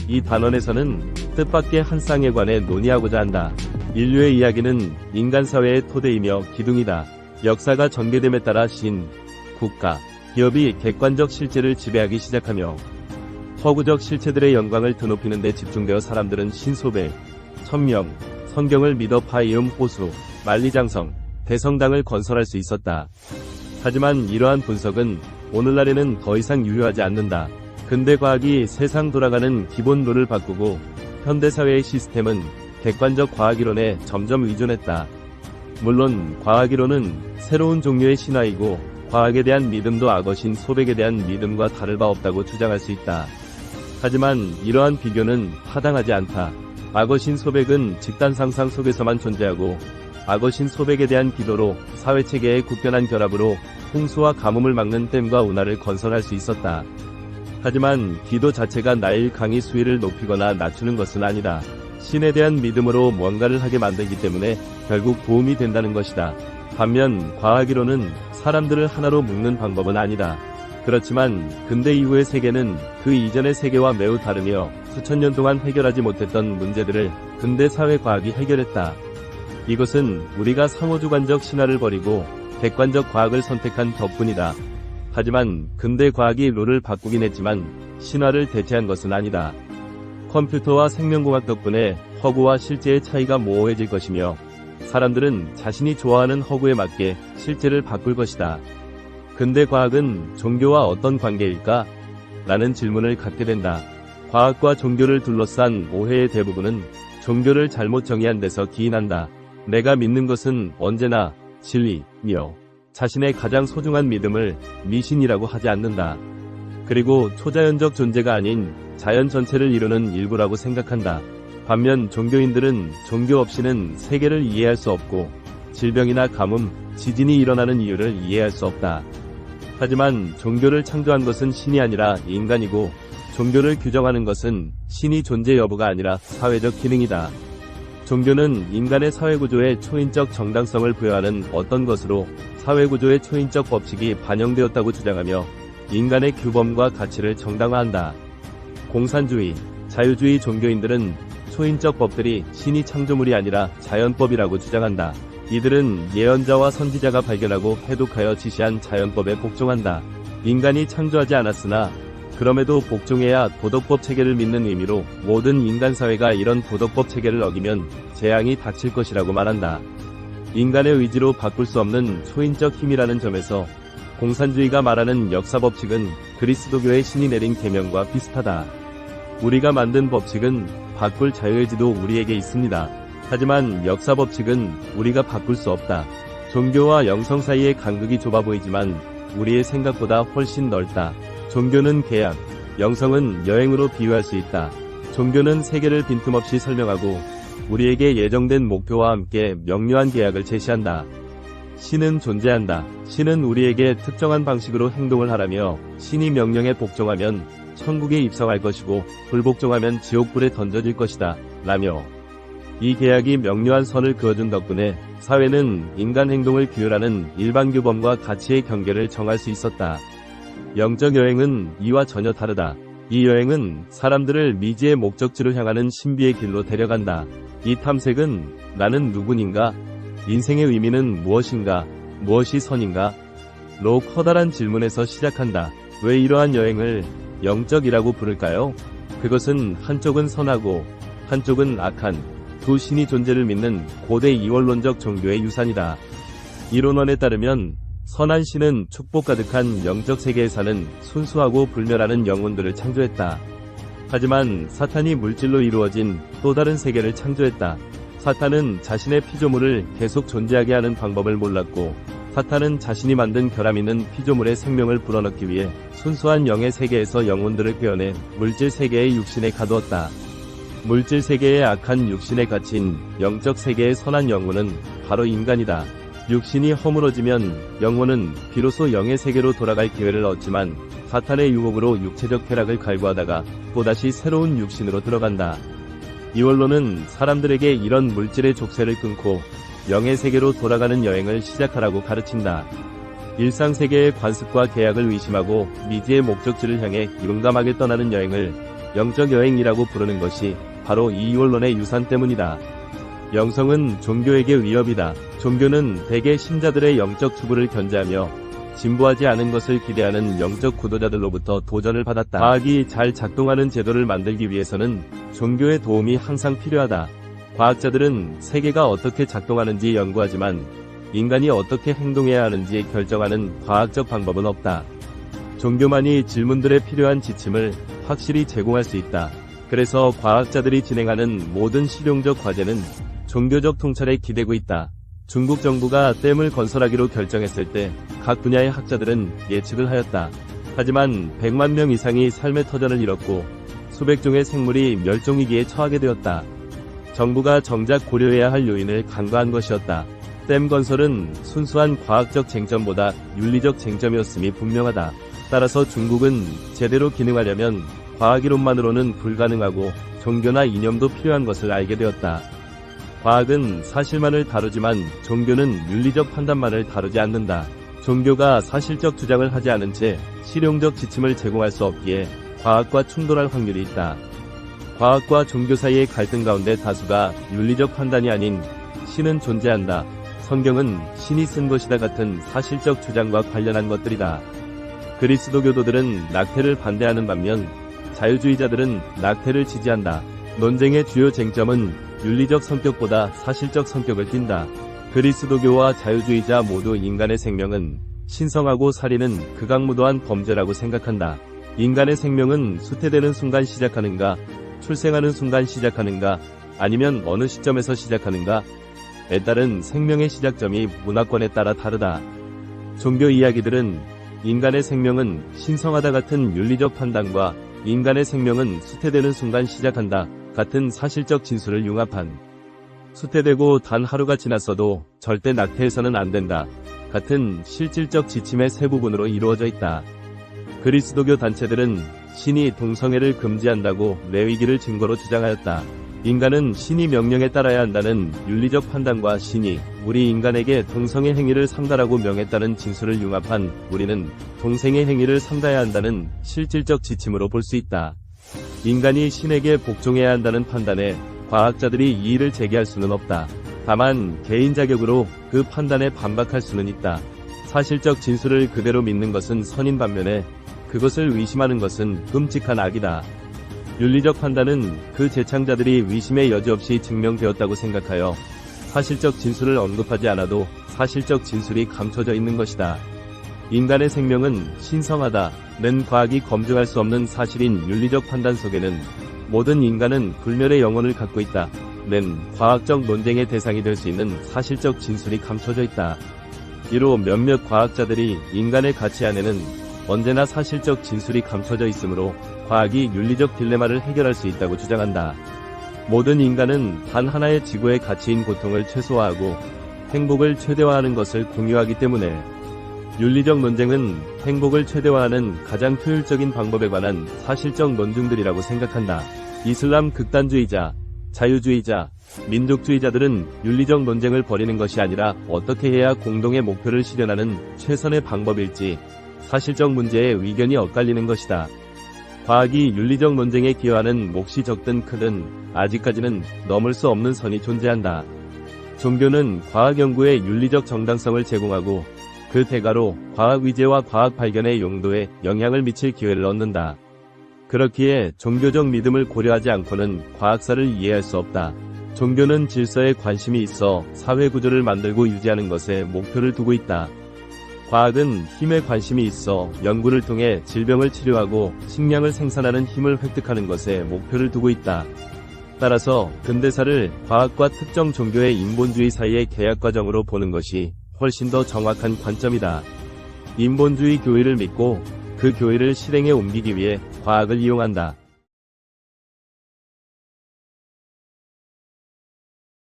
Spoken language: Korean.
이 단원에서는 뜻밖의 한 쌍에 관해 논의하고자 한다. 인류의 이야기는 인간 사회의 토대이며 기둥이다. 역사가 전개됨에 따라 신, 국가, 기업이 객관적 실제를 지배하기 시작하며 허구적 실체들의 영광을 드높이는 데 집중되어 사람들은 신소백, 천명, 성경을 믿어 파이음 호수, 만리장성, 대성당을 건설할 수 있었다. 하지만 이러한 분석은 오늘날에는 더 이상 유효하지 않는다. 근대 과학이 세상 돌아가는 기본 룰을 바꾸고 현대사회의 시스템은 객관적 과학이론에 점점 의존했다. 물론 과학이론은 새로운 종류의 신화이고 과학에 대한 믿음도 악어신 소백에 대한 믿음과 다를 바 없다고 주장할 수 있다. 하지만 이러한 비교는 타당하지 않다. 악어신 소백은 집단 상상 속에서만 존재하고 악어신 소백에 대한 기도로 사회체계의 굳건한 결합으로 홍수와 가뭄을 막는 댐과 운하를 건설할 수 있었다. 하지만 기도 자체가 나일 강의 수위를 높이거나 낮추는 것은 아니다. 신에 대한 믿음으로 뭔가를 하게 만들기 때문에 결국 도움이 된다는 것이다. 반면 과학이론은 사람들을 하나로 묶는 방법은 아니다. 그렇지만 근대 이후의 세계는 그 이전의 세계와 매우 다르며 수천 년 동안 해결하지 못했던 문제들을 근대 사회과학이 해결했다. 이것은 우리가 상호주관적 신화를 버리고 객관적 과학을 선택한 덕분이다. 하지만 근대 과학이 룰을 바꾸긴 했지만 신화를 대체한 것은 아니다. 컴퓨터와 생명공학 덕분에 허구와 실제의 차이가 모호해질 것이며 사람들은 자신이 좋아하는 허구에 맞게 실제를 바꿀 것이다. 근대 과학은 종교와 어떤 관계일까? 라는 질문을 갖게 된다. 과학과 종교를 둘러싼 오해의 대부분은 종교를 잘못 정의한 데서 기인한다. 내가 믿는 것은 언제나 진리며 자신의 가장 소중한 믿음을 미신이라고 하지 않는다. 그리고 초자연적 존재가 아닌 자연 전체를 이루는 일부라고 생각한다. 반면 종교인들은 종교 없이는 세계를 이해할 수 없고 질병이나 가뭄, 지진이 일어나는 이유를 이해할 수 없다. 하지만 종교를 창조한 것은 신이 아니라 인간이고 종교를 규정하는 것은 신이 존재 여부가 아니라 사회적 기능이다. 종교는 인간의 사회구조에 초인적 정당성을 부여하는 어떤 것으로 사회구조의 초인적 법칙이 반영되었다고 주장하며 인간의 규범과 가치를 정당화한다. 공산주의, 자유주의 종교인들은 초인적 법들이 신이 창조물이 아니라 자연법이라고 주장한다. 이들은 예언자와 선지자가 발견하고 해독하여 지시한 자연법에 복종한다. 인간이 창조하지 않았으나 그럼에도 복종해야 도덕법 체계를 믿는 의미로 모든 인간 사회가 이런 도덕법 체계를 어기면 재앙이 닥칠 것이라고 말한다. 인간의 의지로 바꿀 수 없는 초인적 힘이라는 점에서 공산주의가 말하는 역사 법칙은 그리스도교의 신이 내린 계명과 비슷하다. 우리가 만든 법칙은 바꿀 자유의지도 우리에게 있습니다. 하지만 역사 법칙은 우리가 바꿀 수 없다. 종교와 영성 사이의 간극이 좁아 보이지만 우리의 생각보다 훨씬 넓다. 종교는 계약, 영성은 여행으로 비유할 수 있다. 종교는 세계를 빈틈없이 설명하고 우리에게 예정된 목표와 함께 명료한 계약을 제시한다. 신은 존재한다. 신은 우리에게 특정한 방식으로 행동을 하라며 신이 명령에 복종하면 천국에 입성할 것이고 불복종하면 지옥불에 던져질 것이다. 라며 이 계약이 명료한 선을 그어준 덕분에 사회는 인간 행동을 규율하는 일반 규범과 가치의 경계를 정할 수 있었다. 영적 여행은 이와 전혀 다르다. 이 여행은 사람들을 미지의 목적지로 향하는 신비의 길로 데려간다. 이 탐색은 나는 누구인가? 인생의 의미는 무엇인가? 무엇이 선인가? 로 커다란 질문에서 시작한다. 왜 이러한 여행을 영적이라고 부를까요? 그것은 한쪽은 선하고 한쪽은 악한 두 신이 존재를 믿는 고대 이원론적 종교의 유산이다. 이론원에 따르면 선한 신은 축복 가득한 영적 세계에 사는 순수하고 불멸하는 영혼들을 창조했다. 하지만 사탄이 물질로 이루어진 또 다른 세계를 창조했다. 사탄은 자신의 피조물을 계속 존재하게 하는 방법을 몰랐고 사탄은 자신이 만든 결함 있는 피조물의 생명을 불어넣기 위해 순수한 영의 세계에서 영혼들을 꿰어내 물질 세계의 육신에 가두었다. 물질 세계의 악한 육신에 갇힌 영적 세계의 선한 영혼은 바로 인간이다. 육신이 허물어지면 영혼은 비로소 영의 세계로 돌아갈 기회를 얻지만 사탄의 유혹으로 육체적 쾌락을 갈구하다가 또다시 새로운 육신으로 들어간다. 이 원론은 사람들에게 이런 물질의 족쇄를 끊고 영의 세계로 돌아가는 여행을 시작하라고 가르친다. 일상 세계의 관습과 계약을 의심하고 미지의 목적지를 향해 용감하게 떠나는 여행을 영적 여행이라고 부르는 것이 바로 이 이원론의 유산 때문이다. 영성은 종교에게 위협이다. 종교는 대개 신자들의 영적 추구를 견제하며 진보하지 않은 것을 기대하는 영적 구도자들로부터 도전을 받았다. 과학이 잘 작동하는 제도를 만들기 위해서는 종교의 도움이 항상 필요하다. 과학자들은 세계가 어떻게 작동하는지 연구하지만 인간이 어떻게 행동해야 하는지 결정하는 과학적 방법은 없다. 종교만이 질문들에 필요한 지침을 확실히 제공할 수 있다. 그래서 과학자들이 진행하는 모든 실용적 과제는 종교적 통찰에 기대고 있다. 중국 정부가 댐을 건설하기로 결정했을 때 각 분야의 학자들은 예측을 하였다. 하지만 100만 명 이상이 삶의 터전을 잃었고 수백 종의 생물이 멸종위기에 처하게 되었다. 정부가 정작 고려해야 할 요인을 간과한 것이었다. 댐 건설은 순수한 과학적 쟁점보다 윤리적 쟁점이었음이 분명하다. 따라서 중국은 제대로 기능하려면 과학이론만으로는 불가능하고 종교나 이념도 필요한 것을 알게 되었다. 과학은 사실만을 다루지만 종교는 윤리적 판단만을 다루지 않는다. 종교가 사실적 주장을 하지 않은 채 실용적 지침을 제공할 수 없기에 과학과 충돌할 확률이 있다. 과학과 종교 사이의 갈등 가운데 다수가 윤리적 판단이 아닌 신은 존재한다, 성경은 신이 쓴 것이다 같은 사실적 주장과 관련한 것들이다. 그리스도교도들은 낙태를 반대하는 반면 자유주의자들은 낙태를 지지한다. 논쟁의 주요 쟁점은 윤리적 성격보다 사실적 성격을 띈다. 그리스도교와 자유주의자 모두 인간의 생명은 신성하고 살인은 극악무도한 범죄라고 생각한다. 인간의 생명은 수태되는 순간 시작하는가, 출생하는 순간 시작하는가, 아니면 어느 시점에서 시작하는가에 따른 생명의 시작점이 문화권에 따라 다르다. 종교 이야기들은 인간의 생명은 신성하다 같은 윤리적 판단과 인간의 생명은 수태되는 순간 시작한다 같은 사실적 진술을 융합한, 수태되고 단 하루가 지났어도 절대 낙태해서는 안 된다 같은 실질적 지침의 세 부분으로 이루어져 있다. 그리스도교 단체들은 신이 동성애를 금지한다고 레위기를 증거로 주장하였다. 인간은 신이 명령에 따라야 한다는 윤리적 판단과 신이 우리 인간에게 동성애 행위를 삼가라고 명했다는 진술을 융합한 우리는 동성애 행위를 삼가야 한다는 실질적 지침으로 볼 수 있다. 인간이 신에게 복종해야 한다는 판단에 과학자들이 이의를 제기할 수는 없다. 다만 개인 자격으로 그 판단에 반박할 수는 있다. 사실적 진술을 그대로 믿는 것은 선인 반면에 그것을 의심하는 것은 끔찍한 악이다. 윤리적 판단은 그 제창자들이 의심의 여지 없이 증명되었다고 생각하여 사실적 진술을 언급하지 않아도 사실적 진술이 감춰져 있는 것이다. 인간의 생명은 신성하다는 과학이 검증할 수 없는 사실인 윤리적 판단 속에는 모든 인간은 불멸의 영혼을 갖고 있다는 과학적 논쟁의 대상이 될 수 있는 사실적 진술이 감춰져 있다. 이로 몇몇 과학자들이 인간의 가치 안에는 언제나 사실적 진술이 감춰져 있으므로 과학이 윤리적 딜레마를 해결할 수 있다고 주장한다. 모든 인간은 단 하나의 지구의 가치인 고통을 최소화하고 행복을 최대화하는 것을 공유하기 때문에 윤리적 논쟁은 행복을 최대화하는 가장 효율적인 방법에 관한 사실적 논증들이라고 생각한다. 이슬람 극단주의자, 자유주의자, 민족주의자들은 윤리적 논쟁을 벌이는 것이 아니라 어떻게 해야 공동의 목표를 실현하는 최선의 방법일지 사실적 문제에 의견이 엇갈리는 것이다. 과학이 윤리적 논쟁에 기여하는 몫이 적든 크든 아직까지는 넘을 수 없는 선이 존재한다. 종교는 과학 연구의 윤리적 정당성을 제공하고 그 대가로 과학 위재와 과학 발견의 용도에 영향을 미칠 기회를 얻는다. 그렇기에 종교적 믿음을 고려하지 않고는 과학사를 이해할 수 없다. 종교는 질서에 관심이 있어 사회 구조를 만들고 유지하는 것에 목표를 두고 있다. 과학은 힘에 관심이 있어 연구를 통해 질병을 치료하고 식량을 생산하는 힘을 획득하는 것에 목표를 두고 있다. 따라서 근대사를 과학과 특정 종교의 인본주의 사이의 계약 과정으로 보는 것이 훨씬 더 정확한 관점이다. 인본주의 교리를 믿고 그 교리를 실행에 옮기기 위해 과학을 이용한다.